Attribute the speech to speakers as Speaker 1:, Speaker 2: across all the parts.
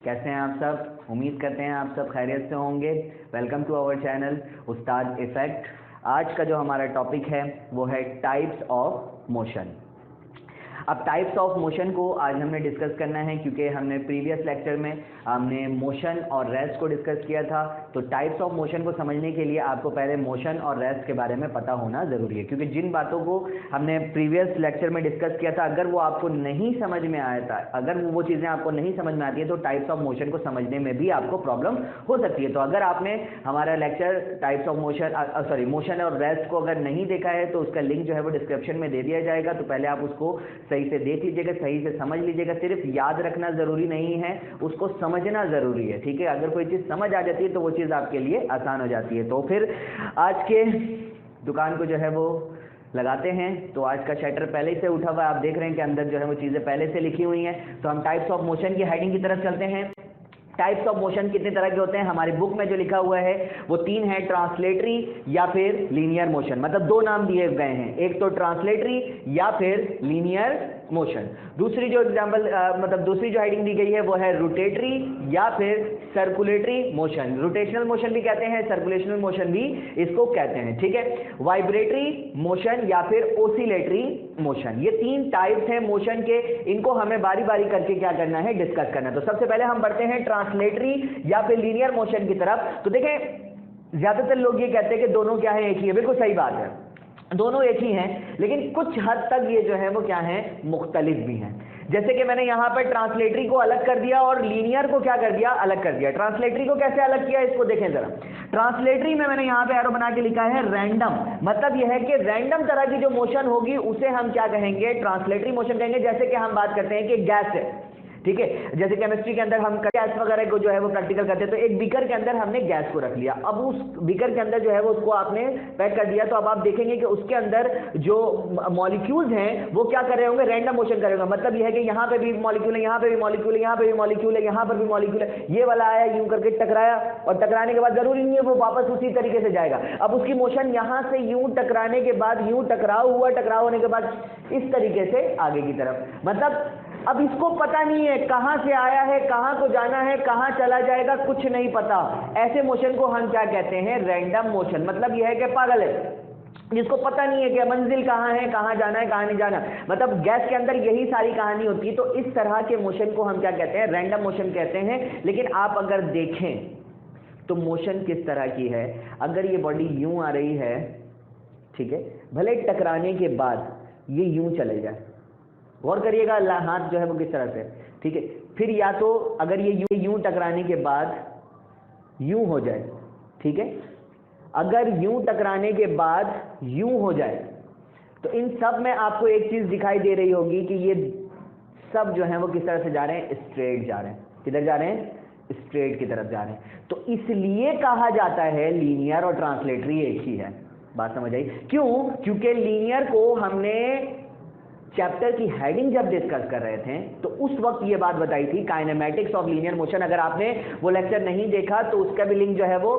Speaker 1: कैसे हैं आप सब? उम्मीद करते हैं आप सब खैरियत से होंगे। Welcome to our channel Ustad effect. आज का जो हमारा टॉपिक है वो है टाइप्स ऑफ मोशन। अब टाइप्स ऑफ मोशन को आज हमने डिस्कस करना है, क्योंकि हमने प्रीवियस लेक्चर में हमने मोशन और रेस्ट को डिस्कस किया था। तो टाइप्स ऑफ मोशन को समझने के लिए आपको पहले मोशन और रेस्ट के बारे में पता होना ज़रूरी है, क्योंकि जिन बातों को हमने प्रीवियस लेक्चर में डिस्कस किया था, अगर वो आपको नहीं समझ में आया था, अगर वो चीज़ें आपको नहीं समझ में आती है, तो टाइप्स ऑफ मोशन को समझने में भी आपको प्रॉब्लम हो सकती है। तो अगर आपने हमारा lecture types of motion motion और रेस्ट को अगर नहीं देखा है, तो उसका लिंक जो है वो डिस्क्रिप्शन में दे दिया जाएगा। तो पहले आप उसको सही से देख लीजिएगा, सही से समझ लीजिएगा। सिर्फ याद रखना ज़रूरी नहीं है, उसको समझना ज़रूरी है। ठीक है, अगर कोई चीज़ समझ आ जाती है तो वो चीज़ आपके लिए आसान हो जाती है। तो फिर आज के दुकान को जो है वो लगाते हैं। तो आज का शटर पहले ही से उठा हुआ है, आप देख रहे हैं कि अंदर जो है वो चीज़ें पहले से लिखी हुई हैं। तो हम टाइप्स ऑफ मोशन की हेडिंग की तरफ चलते हैं। टाइप्स ऑफ मोशन कितने तरह के होते हैं? हमारी बुक में जो लिखा हुआ है वो 3 है, ट्रांसलेटरी या फिर लीनियर मोशन। मतलब 2 नाम दिए गए हैं, एक तो ट्रांसलेटरी या फिर लीनियर मोशन। दूसरी जो दूसरी जो हेडिंग दी गई है वो है रोटेटरी या फिर सर्कुलेटरी मोशन। रोटेशनल मोशन भी कहते हैं, सर्कुलेशनल मोशन भी इसको कहते हैं। ठीक है, वाइब्रेटरी मोशन या फिर ओसिलेटरी मोशन। ये 3 टाइप्स हैं मोशन के। इनको हमें बारी बारी करके क्या करना है, डिस्कस करना है। तो सबसे पहले हम बढ़ते हैं ट्रांसलेटरी या फिर लीनियर मोशन की तरफ। तो देखें, ज्यादातर लोग ये कहते हैं कि दोनों क्या है, एक ही है। बिल्कुल सही बात है, दोनों एक ही हैं, लेकिन कुछ हद तक ये जो है वो क्या है, मुख्तलिफ भी हैं। जैसे कि मैंने यहां पर ट्रांसलेटरी को अलग कर दिया और लीनियर को क्या कर दिया, अलग कर दिया। ट्रांसलेटरी को कैसे अलग किया, इसको देखें जरा। ट्रांसलेटरी में मैंने यहां पे एरो बना के लिखा है रैंडम। मतलब यह है कि रैंडम तरह की जो मोशन होगी उसे हम क्या कहेंगे, ट्रांसलेटरी मोशन कहेंगे। जैसे कि हम बात करते हैं कि गैस है, ठीक है, जैसे केमिस्ट्री के अंदर हम गैस वगैरह को जो है वो प्रैक्टिकल करते हैं। तो एक बीकर के अंदर हमने गैस को रख लिया, अब उस बीकर के अंदर जो है वो उसको आपने पैक कर दिया। तो अब आप देखेंगे कि उसके अंदर जो मॉलिक्यूल्स हैं वो क्या कर रहे होंगे, रैंडम मोशन कर रहे होंगे। मतलब यह है कि यहाँ पे भी मॉलिक्यूल है, यहाँ पे भी मॉलिक्यूल है, यहाँ पे भी मॉलिक्यूल है, यहाँ पर भी मॉलिक्यूल है। ये वाला आया, यूं करके टकराया, और टकराने के बाद जरूरी नहीं है वो वापस उसी तरीके से जाएगा। अब उसकी मोशन यहाँ से यूं टकराने के बाद यूं टकराव हुआ, टकराव होने के बाद इस तरीके से आगे की तरफ। मतलब अब इसको पता नहीं है कहां से आया है, कहां को जाना है, कहां चला जाएगा, कुछ नहीं पता। ऐसे मोशन को हम क्या कहते हैं, रैंडम मोशन। मतलब यह है कि पागल है, जिसको पता नहीं है कि मंजिल कहां है, कहां जाना है, कहां नहीं जाना। मतलब गैस के अंदर यही सारी कहानी होती है। तो इस तरह के मोशन को हम क्या कहते हैं, रैंडम मोशन कहते हैं। लेकिन आप अगर देखें तो मोशन किस तरह की है। अगर ये बॉडी यूं आ रही है, ठीक है, भले टकराने के बाद ये यूं चले जाए, गौर करिएगा हाथ जो है वो किस तरह से, ठीक है। फिर या तो अगर ये यूं टकराने के बाद यूं हो जाए, ठीक है, अगर यूं टकराने के बाद यूं हो जाए, तो इन सब में आपको एक चीज दिखाई दे रही होगी कि ये सब जो है वो किस तरह से जा रहे हैं, स्ट्रेट जा रहे हैं। किधर जा रहे हैं, स्ट्रेट की तरफ जा रहे हैं। तो इसलिए कहा जाता है लीनियर और ट्रांसलेटरी एक ही है। बात समझ आई? क्यों? क्योंकि लीनियर को हमने चैप्टर की हेडिंग जब डिस्कस कर रहे थे तो उस वक्त ये बात बताई थी, काइनेमैटिक्स ऑफ लीनियर मोशन। अगर आपने वो लेक्चर नहीं देखा तो उसका भी लिंक जो है वो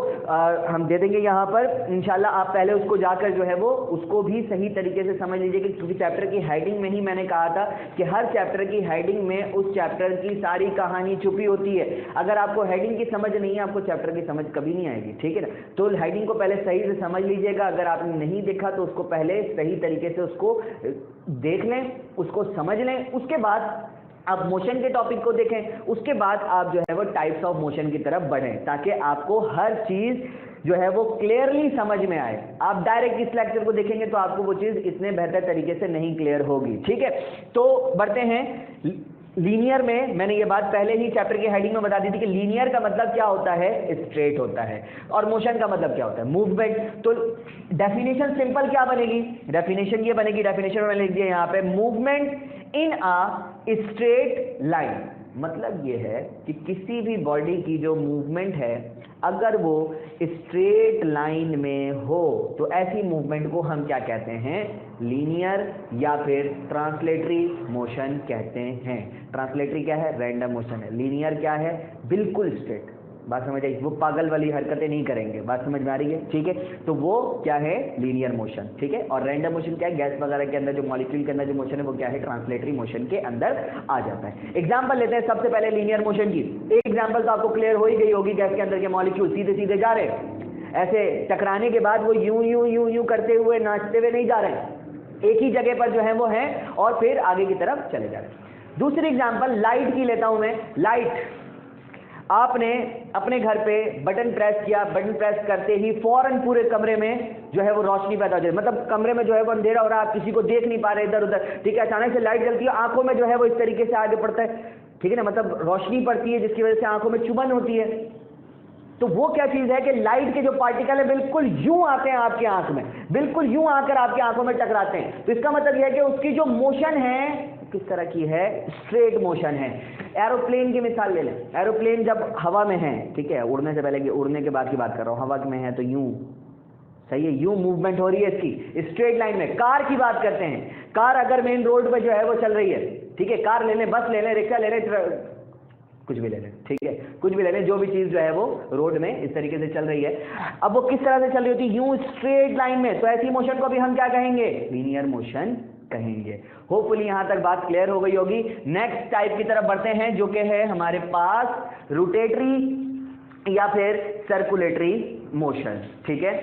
Speaker 1: हम दे देंगे यहाँ पर इंशाल्लाह। आप पहले उसको जाकर जो है वो उसको भी सही तरीके से समझ लीजिए, क्योंकि चैप्टर की हेडिंग में ही मैंने कहा था कि हर चैप्टर की हेडिंग में उस चैप्टर की सारी कहानी छुपी होती है। अगर आपको हेडिंग की समझ नहीं है, आपको चैप्टर की समझ कभी नहीं आएगी। ठीक है ना? तो हेडिंग को पहले सही से समझ लीजिएगा। अगर आपने नहीं देखा तो उसको पहले सही तरीके से उसको देख लें, उसको समझ लें, उसके बाद आप मोशन के टॉपिक को देखें, उसके बाद आप जो है वो टाइप्स ऑफ मोशन की तरफ बढ़ें, ताकि आपको हर चीज जो है वो क्लियरली समझ में आए। आप डायरेक्ट इस लेक्चर को देखेंगे तो आपको वो चीज इतने बेहतर तरीके से नहीं क्लियर होगी। ठीक है, तो बढ़ते हैं लीनियर में। मैंने ये बात पहले ही चैप्टर की हेडिंग में बता दी थी कि लीनियर का मतलब क्या होता है, स्ट्रेट होता है, और मोशन का मतलब क्या होता है, मूवमेंट। तो डेफिनेशन सिंपल क्या बनेगी, डेफिनेशन ये बनेगी, डेफिनेशन में लिख दिया यहाँ पे, movement in a straight line. मतलब ये है कि किसी भी बॉडी की जो मूवमेंट है अगर वो स्ट्रेट लाइन में हो तो ऐसी मूवमेंट को हम क्या कहते हैं, लीनियर या फिर ट्रांसलेटरी मोशन कहते हैं। ट्रांसलेटरी क्या है, रैंडम मोशन है। लीनियर क्या है, बिल्कुल स्ट्रेट। बात समझ आई, वो पागल वाली हरकतें नहीं करेंगे, बात समझ में आ रही है, ठीक है। तो वो क्या है, लीनियर मोशन, ठीक है। और रैंडम मोशन क्या है, गैस वगैरह के अंदर जो मॉलिक्यूल के अंदर जो मोशन है वो क्या है, ट्रांसलेटरी मोशन के अंदर आ जाता है। एग्जाम्पल लेते हैं सबसे पहले लीनियर मोशन की। एक एग्जाम्पल तो आपको क्लियर हो ही गई होगी, गैस के अंदर के मॉलिक्यूल सीधे सीधे जा रहे हैं, ऐसे टकराने के बाद वो यूं यूं यूं यूं करते हुए नाचते हुए नहीं जा रहे हैं, एक ही जगह पर जो है वो है और फिर आगे की तरफ चले जा रहे हैं। दूसरी एग्जाम्पल लाइट की लेता हूं मैं। लाइट, आपने अपने घर पे बटन प्रेस किया, बटन प्रेस करते ही फौरन पूरे कमरे में जो है वो रोशनी पैदा हो जाए, मतलब कमरे में जो है वो अंधेरा हो रहा है, आप किसी को देख नहीं पा रहे इधर उधर, ठीक है। अचानक से लाइट जलती है, आंखों में जो है वो इस तरीके से आगे पड़ता है, ठीक है ना, मतलब रोशनी पड़ती है जिसकी वजह से आंखों में चुभन होती है। तो वो क्या चीज है कि लाइट के जो पार्टिकल है बिल्कुल यूं आते हैं आपकी आंख में, बिल्कुल यूं आकर आपकी आंखों में टकराते हैं। तो इसका मतलब यह है कि उसकी जो मोशन है किस तरह की है, स्ट्रेट मोशन है। एरोप्लेन की मिसाल ले लें, एरोप्लेन जब हवा में है, ठीक है, उड़ने से पहले की, उड़ने के बाद की बात कर रहा हूं, हवा में है तो यूं, सही है, यूं मूवमेंट हो रही है इसकी स्ट्रेट लाइन में। कार की बात करते हैं, कार अगर मेन रोड पर जो है वो चल रही है, ठीक है, कार ले लें, बस ले लें, रिक्शा ले लें, कुछ भी ले लें, ठीक है, कुछ भी ले लें, जो भी चीज जो है वो रोड में इस तरीके से चल रही है, अब वो किस तरह से चल रही होती है, यूं स्ट्रेट लाइन में। तो ऐसी मोशन को भी हम क्या कहेंगे, लीनियर मोशन कहेंगे। होपफुली यहां तक बात क्लियर हो गई होगी। नेक्स्ट टाइप की तरफ बढ़ते हैं जो कि है हमारे पास रोटेटरी या फिर सर्कुलेटरी मोशन, ठीक है।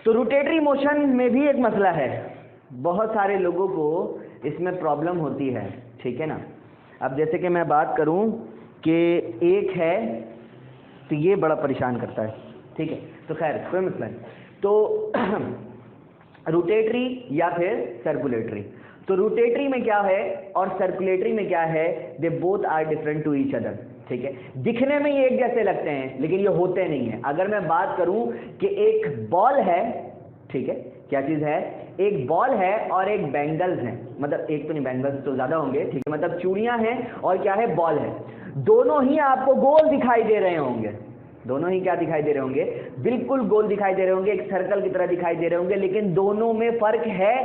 Speaker 1: तो रोटेटरी मोशन में भी एक मसला है, बहुत सारे लोगों को इसमें प्रॉब्लम होती है, ठीक है ना। अब जैसे कि मैं बात करूं कि एक है तो ये बड़ा परेशान करता है, ठीक है, तो खैर कोई मसला नहीं। तो रोटेटरी या फिर सर्कुलेटरी, तो रोटेटरी में क्या है और सर्कुलेटरी में क्या है, they both are different to each other, ठीक है। दिखने में ये एक जैसे लगते हैं लेकिन ये होते नहीं है। अगर मैं बात करूं कि एक बॉल है, ठीक है, क्या चीज है, एक बॉल है और एक बैंगल्स है, मतलब एक तो नहीं, बैंगल्स तो ज्यादा होंगे, ठीक है, मतलब चूड़ियां हैं और क्या है, बॉल है। दोनों ही आपको गोल दिखाई दे रहे होंगे, दोनों ही क्या दिखाई दे रहे होंगे, बिल्कुल गोल दिखाई दे रहे होंगे, एक सर्कल की तरह दिखाई दे रहे होंगे, लेकिन दोनों में फर्क है,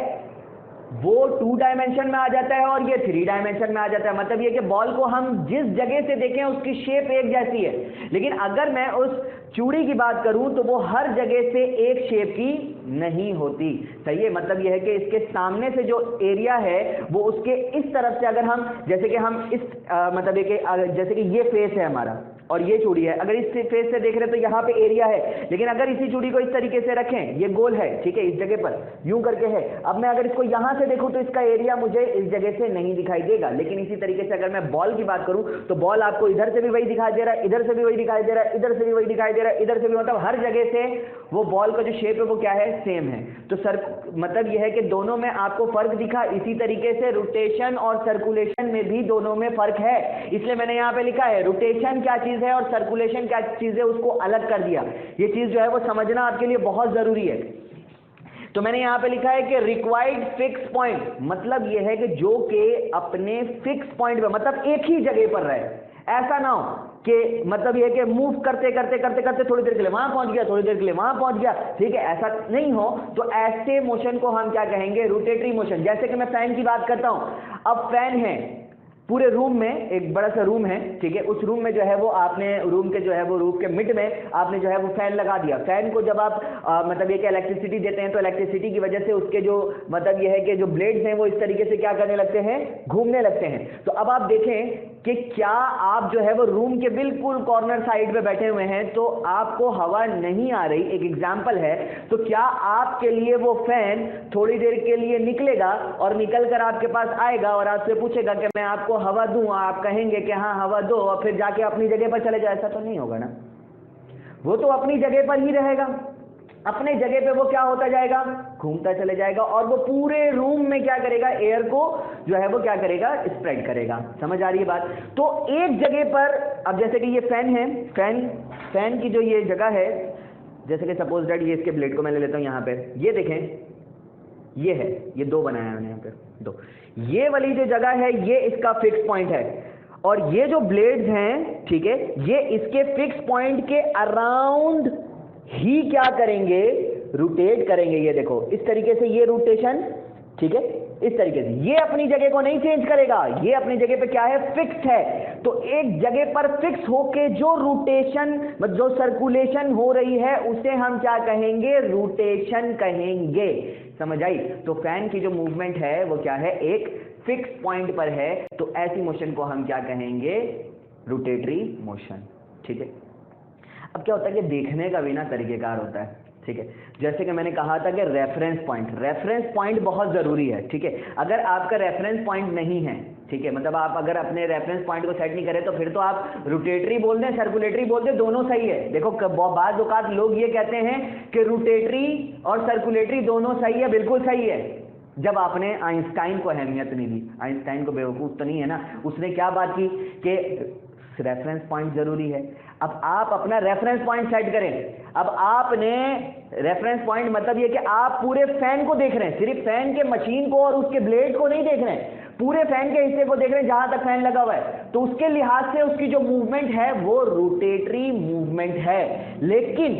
Speaker 1: वो 2 डायमेंशन में आ जाता है और ये 3 डायमेंशन में आ जाता है। मतलब ये कि बॉल को हम जिस जगह से देखें उसकी शेप एक जैसी है, लेकिन अगर मैं उस चूड़ी की बात करूं तो वो हर जगह से एक शेप की नहीं होती, सही है। मतलब यह है कि इसके सामने से जो एरिया है वो उसके इस तरफ से, अगर हम जैसे कि हम इस मतलब ये जैसे कि ये फेस है हमारा और ये चूड़ी है, अगर इस फेस से देख रहे हैं तो यहाँ पे एरिया है, लेकिन अगर इसी चूड़ी को इस तरीके से रखें, ये गोल है, ठीक है, इस जगह पर यूं करके है, अब मैं अगर इसको यहाँ से देखूं तो इसका एरिया मुझे इस जगह से नहीं दिखाई देगा। लेकिन इसी तरीके से अगर मैं बॉल की बात करूं तो बॉल आपको इधर से भी वही दिखाई दे रहा है, इधर से भी वही दिखाई दे रहा है, इधर से भी वही दिखाई दे रहा है, इधर से भी, मतलब हर जगह से वो बॉल का जो शेप है वो क्या है, सेम है। तो मतलब यह है कि दोनों में आपको फर्क दिखा। इसी तरीके से रोटेशन और सर्कुलेशन में भी दोनों में फर्क है, इसलिए मैंने यहाँ पे लिखा है रोटेशन क्या चीज है और सर्कुलेशन क्या चीज है, उसको अलग कर दिया। ये चीज जो है वो समझना आपके लिए बहुत जरूरी है। तो मैंने यहां पे लिखा है कि रिक्वायर्ड फिक्स पॉइंट, मतलब यह है कि जो कि अपने फिक्स पॉइंट पे, मतलब एक ही जगह पर रहे, ऐसा ना हो कि मतलब यह कि मूव करते करते करते करते थोड़ी देर के लिए वहां पहुंच गया, थोड़ी देर के लिए वहां पहुंच गया, ठीक है, ऐसा नहीं हो। तो ऐसे मोशन को हम क्या कहेंगे, रोटेटरी मोशन। जैसे कि मैं फैन की बात करता हूं, अब फैन है पूरे रूम में, एक बड़ा सा रूम है, ठीक है, उस रूम में जो है वो आपने रूम के जो है वो रूफ के मिड में आपने जो है वो फैन लगा दिया। फैन को जब आप मतलब ये कि इलेक्ट्रिसिटी देते हैं तो इलेक्ट्रिसिटी की वजह से उसके जो मतलब ये है कि जो ब्लेड्स हैं वो इस तरीके से क्या करने लगते हैं, घूमने लगते हैं। तो अब आप देखें कि क्या आप जो है वो रूम के बिल्कुल कॉर्नर साइड पे बैठे हुए हैं तो आपको हवा नहीं आ रही, एक एग्जांपल है, तो क्या आपके लिए वो फैन थोड़ी देर के लिए निकलेगा और निकल कर आपके पास आएगा और आपसे पूछेगा कि मैं आपको हवा दूं, आप कहेंगे कि हाँ हवा दो और फिर जाके अपनी जगह पर चले जाए? ऐसा तो नहीं होगा ना, वो तो अपनी जगह पर ही रहेगा, अपने जगह पे वो क्या होता जाएगा, घूमता चले जाएगा और वो पूरे रूम में क्या करेगा, एयर को जो है वो क्या करेगा, स्प्रेड करेगा। समझ आ रही है बात? तो एक जगह पर, अब जैसे कि ये फैन है, फैन की जो ये जगह है, जैसे कि सपोज दैट ये इसके ब्लेड को मैं ले लेता हूं यहाँ पे, ये देखें, ये है, ये 2 बनाया मैंने यहाँ पे 2, ये वाली जो जगह है ये इसका फिक्स पॉइंट है और ये जो ब्लेड्स हैं, ठीक है, ये इसके फिक्स पॉइंट के अराउंड ही क्या करेंगे, रोटेट करेंगे। ये देखो इस तरीके से ये रोटेशन, ठीक है, इस तरीके से, ये अपनी जगह को नहीं चेंज करेगा, ये अपनी जगह पे क्या है, फिक्स्ड है। तो एक जगह पर फिक्स होके जो रोटेशन, जो सर्कुलेशन हो रही है उसे हम क्या कहेंगे, रोटेशन कहेंगे। समझ आई? तो फैन की जो मूवमेंट है वो क्या है, एक फिक्स पॉइंट पर है, तो ऐसी मोशन को हम क्या कहेंगे, रोटेटरी मोशन। ठीक है। अब क्या होता है कि देखने का भी ना तरीकेकार होता है। ठीक है, जैसे कि मैंने कहा था कि रेफरेंस पॉइंट बहुत जरूरी है। ठीक है, अगर आपका रेफरेंस पॉइंट नहीं है, ठीक है, मतलब आप अगर अपने रेफरेंस पॉइंट को सेट नहीं करें तो फिर तो आप रोटेटरी बोल दें, सर्कुलेटरी बोल दें, दोनों सही है। देखो बाज़ औक़ात लोग ये कहते हैं कि रोटेटरी और सर्कुलेटरी दोनों सही है, बिल्कुल सही है, जब आपने आइंस्टाइन को अहमियत नहीं दी। आइंस्टाइन को बेवकूफ़ तो नहीं है ना, उसने क्या बात की कि रेफरेंस पॉइंट जरूरी है। अब आप अपना रेफरेंस पॉइंट सेट करें। अब आपने रेफरेंस पॉइंट मतलब ये कि आप पूरे फैन को देख रहे हैं, सिर्फ फैन के मशीन को और उसके ब्लेड को नहीं देख रहे हैं, पूरे फैन के हिस्से को देख रहे हैं जहां तक फैन लगा हुआ है। तो उसके लिहाज से उसकी जो मूवमेंट है वो रोटेटरी मूवमेंट है। लेकिन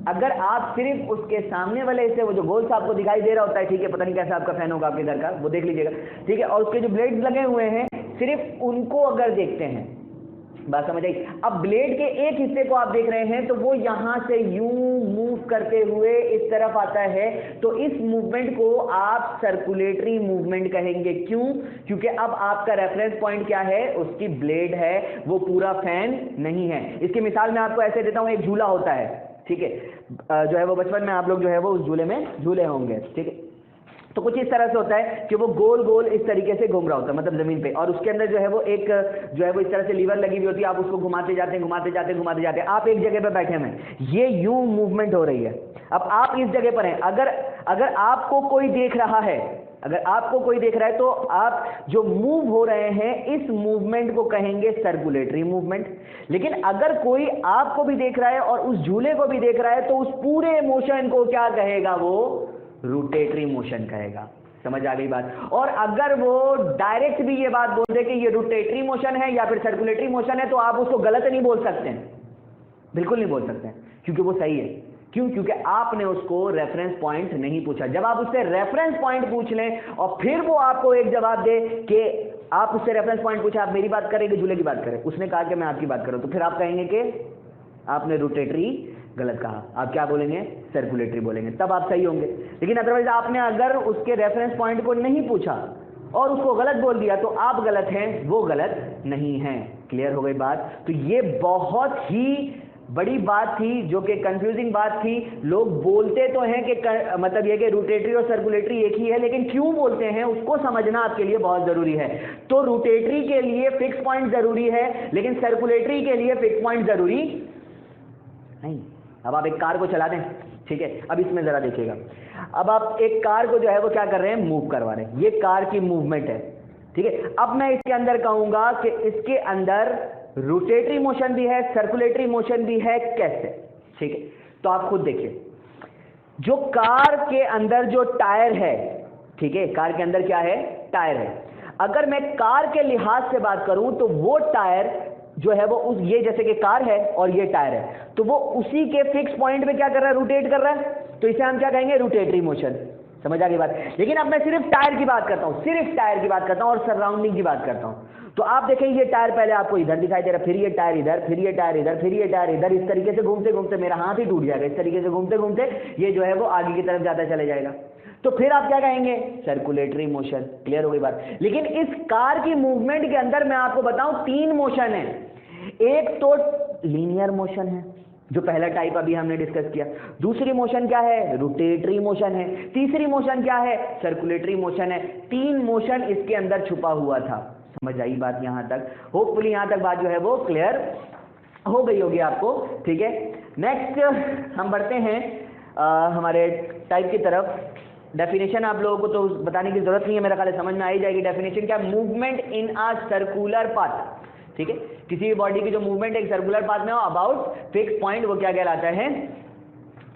Speaker 1: अगर आप सिर्फ उसके सामने वाले हिस्से, वो जो गोल सा आपको दिखाई दे रहा होता है, ठीक है, पता नहीं कैसा आपका फैन होगा आपके घर का, वो देख लीजिएगा, ठीक है, और उसके जो ब्लेड्स लगे हुए हैं, सिर्फ उनको अगर देखते हैं, बात समझ आई? अब ब्लेड के एक हिस्से को आप देख रहे हैं तो वो यहां से यूं मूव करते हुए इस तरफ आता है, तो इस मूवमेंट को आप सर्कुलेटरी मूवमेंट कहेंगे। क्यों? क्योंकि अब आपका रेफरेंस पॉइंट क्या है, उसकी ब्लेड है, वो पूरा फैन नहीं है। इसकी मिसाल मैं आपको ऐसे देता हूं, एक झूला होता है, ठीक है, जो है वो बचपन में आप लोग जो है वो उस झूले में झूले होंगे, ठीक है, तो कुछ इस तरह से होता है कि वो गोल गोल इस तरीके से घूम रहा होता है, मतलब जमीन पे, और उसके अंदर जो है वो एक जो है वो इस तरह से लीवर लगी हुई होती है, आप उसको घुमाते जाते हैं, घुमाते जाते हैं, घुमाते जाते हैं, आप एक जगह पे बैठे हैं, ये यूं मूवमेंट हो रही है। अब आप इस जगह पर हैं, अगर आपको कोई देख रहा है, अगर आपको कोई देख रहा है तो आप जो मूव हो रहे हैं इस मूवमेंट को कहेंगे सर्कुलेटरी मूवमेंट। लेकिन अगर कोई आपको भी देख रहा है और उस झूले को भी देख रहा है तो उस पूरे मोशन को क्या कहेगा, वो रोटेटरी मोशन कहेगा। समझ आ गई बात? और अगर वो डायरेक्ट भी ये बात बोल दे कि ये रोटेटरी मोशन है या फिर सर्कुलेटरी मोशन है, तो आप उसको गलत नहीं बोल सकते हैं, बिल्कुल नहीं बोल सकते हैं, क्योंकि वो सही है। क्यों? क्योंकि आपने उसको रेफरेंस पॉइंट नहीं पूछा। जब आप उससे रेफरेंस पॉइंट पूछ लें और फिर वो आपको एक जवाब दे कि आप उससे रेफरेंस पॉइंट पूछा, आप मेरी बात करें कि झूले की बात करें, उसने कहा कि मैं आपकी बात करूं, तो फिर आप कहेंगे कि आपने रोटेटरी गलत कहा, आप क्या बोलेंगे, सर्कुलेटरी बोलेंगे, तब आप सही होंगे। लेकिन अदरवाइज आपने अगर उसके रेफरेंस पॉइंट को नहीं पूछा और उसको गलत बोल दिया तो आप गलत हैं, वो गलत नहीं है। क्लियर हो गई बात? तो ये बहुत ही बड़ी बात थी, जो कि कंफ्यूजिंग बात थी। लोग बोलते तो हैं कि मतलब ये कि रोटेटरी और सर्कुलेटरी एक ही है, लेकिन क्यों बोलते हैं उसको समझना आपके लिए बहुत जरूरी है। तो रोटेटरी के लिए फिक्स पॉइंट जरूरी है, लेकिन सर्कुलेटरी के लिए फिक्स पॉइंट जरूरी नहीं। अब आप एक कार को चला दें, ठीक है, अब इसमें जरा देखिएगा, अब आप एक कार को जो है वो क्या कर रहे हैं, मूव करवा रहे हैं, ये कार की मूवमेंट है, ठीक है। अब मैं इसके अंदर कहूंगा कि इसके अंदर रोटेटरी मोशन भी है, सर्कुलेटरी मोशन भी है, कैसे? ठीक है, तो आप खुद देखिए, जो कार के अंदर जो टायर है, ठीक है, कार के अंदर क्या है, टायर है। अगर मैं कार के लिहाज से बात करूं तो वो टायर जो है वो उस, ये जैसे कि कार है और ये टायर है, तो वो उसी के फिक्स पॉइंट पे क्या कर रहा है, रोटेट कर रहा है, तो इसे हम क्या कहेंगे, रोटेटरी मोशन। समझ आ गई बात? लेकिन अब मैं सिर्फ टायर की बात करता हूं, सिर्फ टायर की बात करता हूं और सराउंडिंग की बात करता हूं। तो आप देखें, ये टायर पहले आपको इधर दिखाई दे रहा है, फिर ये टायर इधर, फिर ये टायर इधर, फिर ये टायर इधर, इस तरीके से घूमते घूमते मेरा हाथ ही टूट जाएगा, इस तरीके से घूमते घूमते ये जो है वो आगे की तरफ जाता चले जाएगा, तो फिर आप क्या कहेंगे, सर्कुलेटरी मोशन। क्लियर हो गई बात? लेकिन इस कार की मूवमेंट के अंदर मैं आपको बताऊं 3 मोशन है। एक तो लीनियर मोशन है, जो पहला टाइप अभी हमने डिस्कस किया। दूसरी मोशन क्या है, रोटेटरी मोशन है। तीसरी मोशन क्या है, सर्कुलेटरी मोशन है। 3 मोशन इसके अंदर छुपा हुआ था। समझ आई बात यहां तक? होपफुली यहां तक बात जो है वो क्लियर हो गई होगी आपको, ठीक है। नेक्स्ट हम बढ़ते हैं हमारे टाइप की तरफ। डेफिनेशन आप लोगों को तो बताने की जरूरत नहीं है, मेरा ख्याल समझ में आ ही जाएगी। डेफिनेशन क्या, movement in a circular path, ठीक है, किसी भी बॉडी की जो मूवमेंट एक सर्कुलर पाथ में हो अबाउट फिक्स पॉइंट, वो क्या कहलाता है,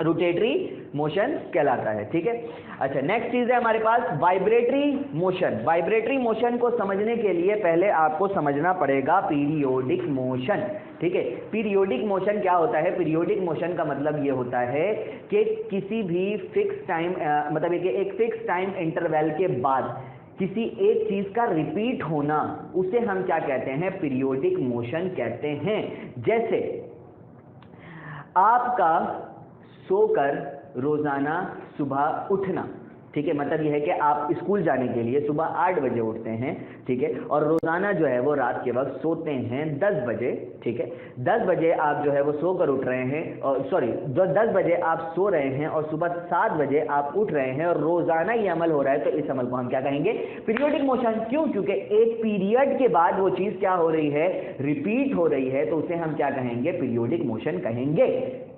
Speaker 1: रोटेटरी मोशन कहलाता है, ठीक है। अच्छा, नेक्स्ट चीज है हमारे पास वाइब्रेटरी मोशन। वाइब्रेटरी मोशन को समझने के लिए पहले आपको समझना पड़ेगा पीरियोडिक मोशन, ठीक है। पीरियोडिक मोशन क्या होता है? पीरियोडिक मोशन का मतलब ये होता है कि किसी भी फिक्स टाइम, मतलब एक फिक्स टाइम इंटरवल के बाद किसी एक चीज का रिपीट होना, उसे हम क्या कहते हैं? पीरियोडिक मोशन कहते हैं। जैसे आपका सोकर रोजाना सुबह उठना, ठीक है, मतलब यह है कि आप स्कूल जाने के लिए सुबह 8 बजे उठते हैं, ठीक है, और रोजाना जो है वो रात के वक्त सोते हैं 10 बजे, ठीक है। 10 बजे आप जो है वो सोकर उठ रहे हैं, और 10 बजे आप सो रहे हैं और सुबह 7 बजे आप उठ रहे हैं, और रोजाना ये अमल हो रहा है, तो इस अमल को हम क्या कहेंगे? Periodic motion. क्यों? क्योंकि एक पीरियड के बाद वो चीज क्या हो रही है? रिपीट हो रही है, तो उसे हम क्या कहेंगे? पीरियोडिक मोशन कहेंगे।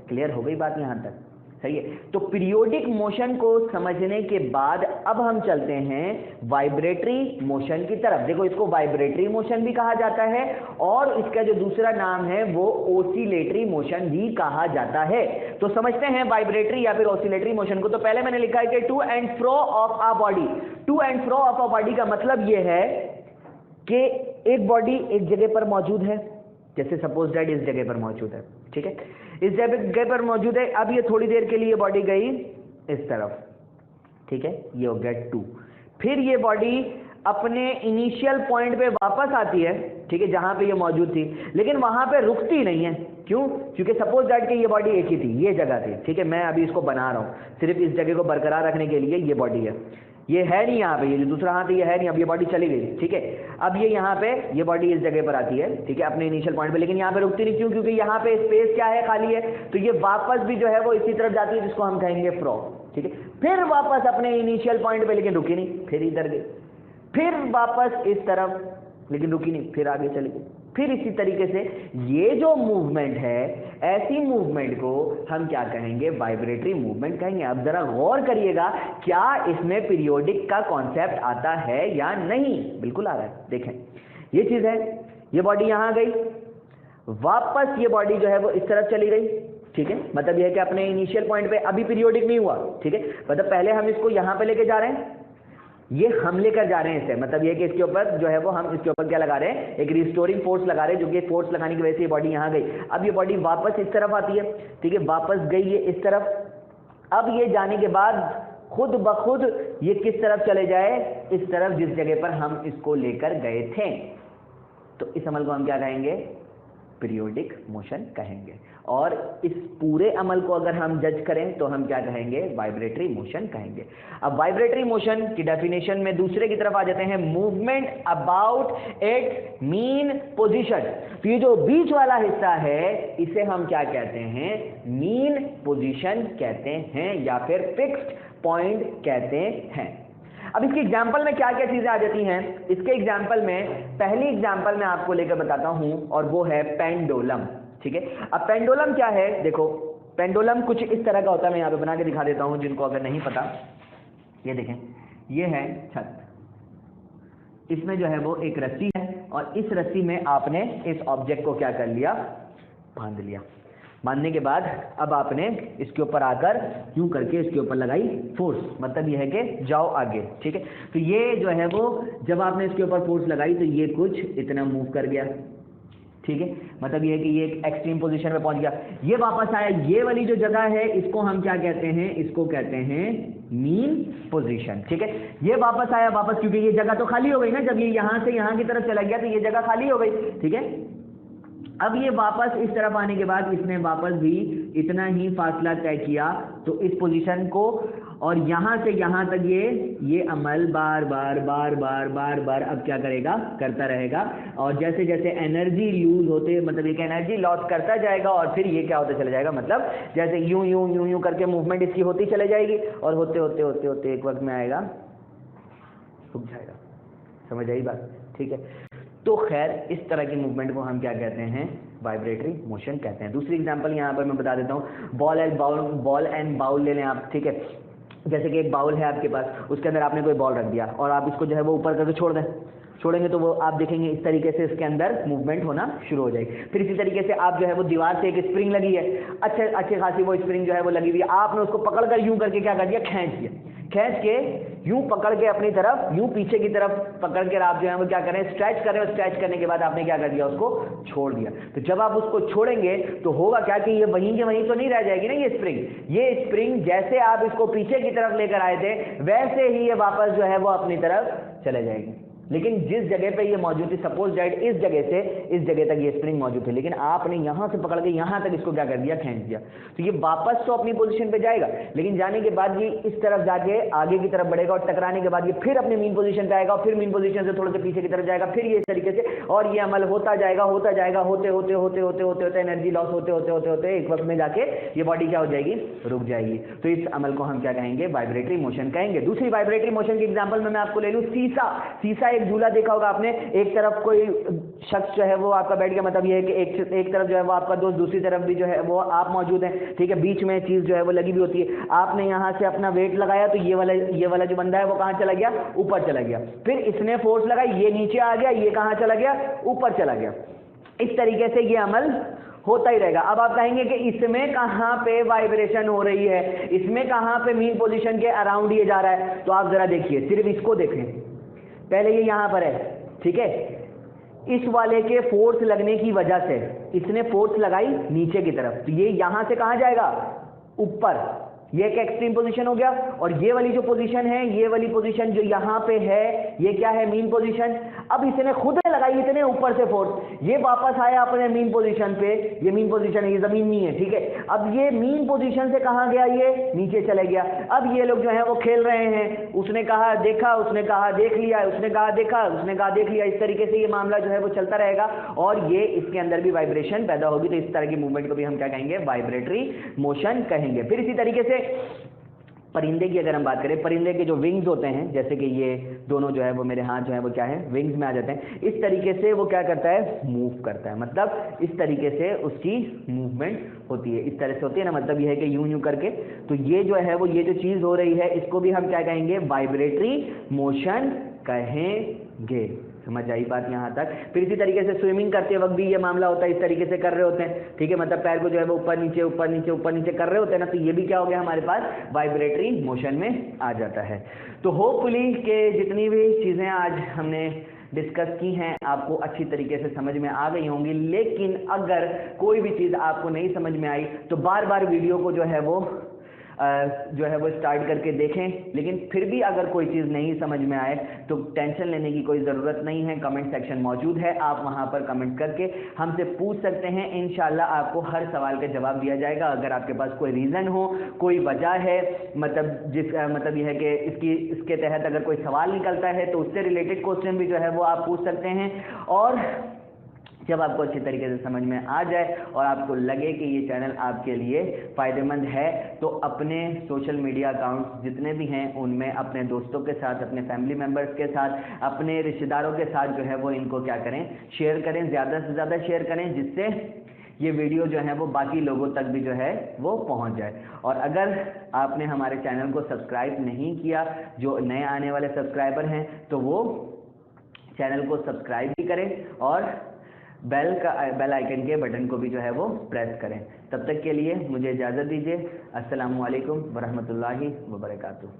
Speaker 1: क्लियर हो गई बात यहां तक? सही है। तो पीरियोडिक मोशन को समझने के बाद अब हम चलते हैं वाइब्रेटरी मोशन की तरफ। देखो, इसको वाइब्रेटरी मोशन भी कहा जाता है, और इसका जो दूसरा नाम है वो ओसिलेटरी मोशन भी कहा जाता है। तो समझते हैं वाइब्रेटरी या फिर ओसिलेटरी मोशन को। तो पहले मैंने लिखा है कि to and fro of a body. To and fro of a body का मतलब यह है कि एक बॉडी एक जगह पर मौजूद है, जैसे सपोज दैट इस जगह पर मौजूद है, ठीक है, इस जगह पर मौजूद है। अब ये थोड़ी देर के लिए बॉडी गई इस तरफ, ठीक है, ये हो गया 2। फिर ये बॉडी अपने इनिशियल पॉइंट पे वापस आती है, ठीक है, जहां पे ये मौजूद थी, लेकिन वहां पे रुकती नहीं है। क्यों? क्योंकि सपोज दैट कि ये बॉडी एक ही थी, ये जगह थी, ठीक है, मैं अभी इसको बना रहा हूं सिर्फ इस जगह को बरकरार रखने के लिए। ये बॉडी है, ये है नहीं यहाँ पे, ये जो दूसरा हाथ है ये है नहीं, अब ये बॉडी चली गई, ठीक है। अब ये यहाँ पे ये बॉडी इस जगह पर आती है, ठीक है, अपने इनिशियल पॉइंट पे, लेकिन यहाँ पे रुकती नहीं। क्यों? क्योंकि यहाँ पे स्पेस क्या है? खाली है। तो ये वापस भी जो है वो इसी तरफ जाती है, जिसको हम कहेंगे फ्रो, ठीक है। फिर वापस अपने इनिशियल पॉइंट पे, लेकिन रुकी नहीं, फिर इधर गई, फिर वापस इस तरफ, लेकिन रुकी नहीं, फिर आगे चली गई। फिर इसी तरीके से ये जो मूवमेंट है, ऐसी मूवमेंट को हम क्या कहेंगे? वाइब्रेटरी मूवमेंट कहेंगे। अब जरा गौर करिएगा, क्या इसमें पीरियोडिक का कॉन्सेप्ट आता है या नहीं? बिल्कुल आ रहा है। देखें, ये चीज है, ये बॉडी यहां गई, वापस ये बॉडी जो है वो इस तरफ चली गई, ठीक है, मतलब यह है कि अपने इनिशियल पॉइंट पे अभी पीरियोडिक नहीं हुआ, ठीक है, मतलब पहले हम इसको यहां पे लेके जा रहे हैं, ये हम लेकर जा रहे हैं इसे, मतलब ये कि इसके ऊपर जो है वो हम इसके ऊपर क्या लगा रहे हैं? एक रिस्टोरिंग फोर्स लगा रहे हैं, जो कि फोर्स लगाने की वजह से ये बॉडी यहां गई। अब ये बॉडी वापस इस तरफ आती है, ठीक है, वापस गई ये इस तरफ। अब ये जाने के बाद खुद ब खुद ये किस तरफ चले जाए? इस तरफ, जिस जगह पर हम इसको लेकर गए थे। तो इस अमल को हम क्या कहेंगे? पीरियोडिक मोशन कहेंगे। और इस पूरे अमल को अगर हम जज करें तो हम क्या कहेंगे? वाइब्रेटरी मोशन कहेंगे। अब वाइब्रेटरी मोशन की डेफिनेशन में दूसरे की तरफ आ जाते हैं, movement about it's mean position. तो ये जो बीच वाला हिस्सा है, इसे हम क्या कहते हैं? मीन पोजीशन कहते हैं, या फिर फिक्स्ड पॉइंट कहते हैं। अब इसके एग्जाम्पल में क्या क्या चीजें आ जाती हैं? इसके एग्जाम्पल में पहली एग्जाम्पल मैं आपको लेकर बताता हूं, और वो है पेंडुलम, ठीक है। अब पेंडुलम क्या है? देखो, पेंडुलम कुछ इस तरह का होता है, मैं यहाँ पे बना के दिखा देता हूं जिनको अगर नहीं पता। ये देखें, ये है छत, इसमें जो है वो एक रस्सी है, और इस रस्सी में आपने इस ऑब्जेक्ट को क्या कर लिया? बांध लिया। बांधने के बाद अब आपने इसके ऊपर आकर यूं करके इसके ऊपर लगाई फोर्स, मतलब यह है कि जाओ आगे, ठीक है। तो ये जो है वो जब आपने इसके ऊपर फोर्स लगाई तो ये कुछ इतना मूव कर गया, ठीक है, मतलब ये है कि ये एक एक्सट्रीम पोजीशन में पहुंच गया। ये वापस आया, ये वाली जो जगह है इसको हम क्या कहते हैं? इसको कहते हैं मीन पोजीशन, ठीक है। ये वापस आया, वापस, क्योंकि ये जगह तो खाली हो गई ना, जब ये यहां से यहां की तरफ चला गया तो ये जगह खाली हो गई, ठीक है। अब ये वापस इस तरफ आने के बाद इसने वापस भी इतना ही फासला तय किया, तो इस पोजीशन को और यहां से यहां तक ये अमल बार बार बार बार बार बार अब क्या करेगा? करता रहेगा। और जैसे जैसे एनर्जी लूज होते, मतलब एक एनर्जी लॉस करता जाएगा, और फिर ये क्या होता चला जाएगा, मतलब जैसे यूं यूं यूं यूं करके मूवमेंट इसकी होती चले जाएगी, और होते होते होते होते एक वक्त में आएगा, रुक जाएगा। समझ आई बात? ठीक है। तो खैर, इस तरह की मूवमेंट को हम क्या कहते हैं? वाइब्रेटरी मोशन कहते हैं। दूसरी एग्जांपल यहाँ पर मैं बता देता हूँ, बॉल एंड बाउल ले लें आप, ठीक है। जैसे कि एक बाउल है आपके पास, उसके अंदर आपने कोई बॉल रख दिया, और आप इसको जो है वो ऊपर करके छोड़ दें, छोड़ेंगे तो वो आप देखेंगे इस तरीके से इसके अंदर मूवमेंट होना शुरू हो जाएगी। फिर इसी तरीके से आप जो है वो दीवार से एक स्प्रिंग लगी है, अच्छे खासी वो स्प्रिंग जो है वो लगी हुई है, आपने उसको पकड़कर यूं करके क्या कर दिया? खींच दिया। खींच के यूं पकड़ के अपनी तरफ, यूं पीछे की तरफ पकड़ के आप जो है वो क्या करें, स्ट्रेच करें, और स्ट्रेच करने के बाद आपने क्या कर दिया, उसको छोड़ दिया। तो जब आप उसको छोड़ेंगे तो होगा क्या कि ये वहीं के वहीं तो नहीं रह जाएगी ना ये स्प्रिंग जैसे आप इसको पीछे की तरफ लेकर आए थे वैसे ही ये वापस जो है वो अपनी तरफ चले जाएगी। लेकिन जिस जगह पे ये मौजूद थी, सपोज दैट इस जगह से इस जगह तक ये स्प्रिंग मौजूद थी, लेकिन आपने यहां से पकड़ के यहां तक इसको क्या कर दिया, खींच दिया, तो ये वापस तो अपनी पोजीशन पे जाएगा, लेकिन जाने के बाद ये इस तरफ जाके आगे की तरफ बढ़ेगा, और टकराने के बाद ये फिर अपनी मीन पोजीशन पे आएगा, और फिर मीन पोजीशन से थोड़ा सा पीछे की तरफ जाएगा, फिर ये इस तरीके से, और ये अमल होता जाएगा होते होते एनर्जी लॉस होते एक वक्त में जाके ये बॉडी क्या हो जाएगी, रुक जाएगी। तो इस अमल को हम क्या कहेंगे, वाइब्रेटरी मोशन कहेंगे। दूसरी वाइब्रेटरी मोशन की एग्जांपल में मैं आपको ले लूं सीसा एक झूला देखा होगा आपने, एक तरफ कोई शख्स जो है वो आपका बैठ गया, मतलब ये है कि एक तरफ जो है वो आपका दोस्त, दूसरी तरफ भी जो है वो आप मौजूद हैं, ठीक है, बीच में चीज जो है वो लगी हुई होती है। आपने यहां से अपना वेट लगाया तो ये वाला जो बंदा है वो कहां चला गया, ऊपर चला गया, फिर इसने फोर्स लगाई, ये नीचे आ गया, ये कहां चला गया, ऊपर चला गया। इस तरीके से ये अमल होता ही रहेगा। अब आप कहेंगे कि इसमें कहां पे वाइब्रेशन हो रही है, इसमें कहां पे मीन पोजीशन के अराउंड ये जा रहा है, तो आप जरा देखिए, सिर्फ इसको देखें। पहले ये यहां पर है, ठीक है, इस वाले के फोर्स लगने की वजह से इसने फोर्स लगाई नीचे की तरफ, तो ये यहां से कहां जाएगा, ऊपर। ये एक एक्सट्रीम पोजीशन हो गया, और ये वाली जो पोजीशन है, ये वाली पोजीशन जो यहां पे है, ये क्या है, मीन पोजीशन। अब इसने खुद लगाई इतने ऊपर से फोर्स, ये वापस आया अपने मीन पोजीशन पे, ये मीन पोजीशन है, ये जमीन नहीं है, ठीक है। अब ये मीन पोजीशन से कहां गया, ये नीचे चले गया। अब ये लोग जो है वो खेल रहे हैं, उसने कहा देखा, उसने कहा देख लिया, उसने कहा देखा, उसने कहा देख लिया, इस तरीके से ये मामला जो है वो चलता रहेगा, और ये इसके अंदर भी वाइब्रेशन पैदा होगी। तो इस तरह की मूवमेंट को भी हम क्या कहेंगे, वाइब्रेटरी मोशन कहेंगे। फिर इसी तरीके से परिंदे की अगर हम बात करें, परिंदे के जो विंग्स होते हैं, जैसे कि ये दोनों जो है वो मेरे हाथ जो है वो क्या है, विंग्स में आ जाते हैं, इस तरीके से वो क्या करता है, मूव करता है, मतलब इस तरीके से उसकी मूवमेंट होती है, इस तरह से होती है ना, मतलब ये है कि यूं यूं करके। तो ये जो है वो, ये जो चीज हो रही है, इसको भी हम क्या कहेंगे, वाइब्रेटरी मोशन कहेंगे। समझ आई बात यहाँ तक। फिर इसी तरीके से स्विमिंग करते वक्त भी ये मामला होता है, इस तरीके से कर रहे होते हैं, ठीक है, मतलब पैर को जो है वो ऊपर नीचे ऊपर नीचे ऊपर नीचे कर रहे होते हैं ना, तो ये भी क्या हो गया, हमारे पास वाइब्रेटरी मोशन में आ जाता है। तो होपफुली के जितनी भी चीज़ें आज हमने डिस्कस की हैं आपको अच्छी तरीके से समझ में आ गई होंगी, लेकिन अगर कोई भी चीज़ आपको नहीं समझ में आई तो बार बार वीडियो को जो है वो स्टार्ट करके देखें। लेकिन फिर भी अगर कोई चीज़ नहीं समझ में आए तो टेंशन लेने की कोई ज़रूरत नहीं है, कमेंट सेक्शन मौजूद है, आप वहां पर कमेंट करके हमसे पूछ सकते हैं, इंशाल्लाह आपको हर सवाल का जवाब दिया जाएगा। अगर आपके पास कोई रीज़न हो, कोई वजह है, मतलब यह है कि इसके तहत अगर कोई सवाल निकलता है तो उससे रिलेटेड क्वेश्चन भी जो है वो आप पूछ सकते हैं। और जब आपको अच्छी तरीके से समझ में आ जाए और आपको लगे कि ये चैनल आपके लिए फ़ायदेमंद है, तो अपने सोशल मीडिया अकाउंट्स जितने भी हैं उनमें अपने दोस्तों के साथ, अपने फैमिली मेम्बर्स के साथ, अपने रिश्तेदारों के साथ जो है वो इनको क्या करें, शेयर करें, ज़्यादा से ज़्यादा शेयर करें, जिससे ये वीडियो जो है वो बाकी लोगों तक भी जो है वो पहुंच जाए। और अगर आपने हमारे चैनल को सब्सक्राइब नहीं किया, जो नए आने वाले सब्सक्राइबर हैं, तो वो चैनल को सब्सक्राइब भी करें और बेल आइकन के बटन को भी जो है वो प्रेस करें। तब तक के लिए मुझे इजाज़त दीजिए। अस्सलामु अलैकुम वरहमतुल्लाहि वबरकातुहू।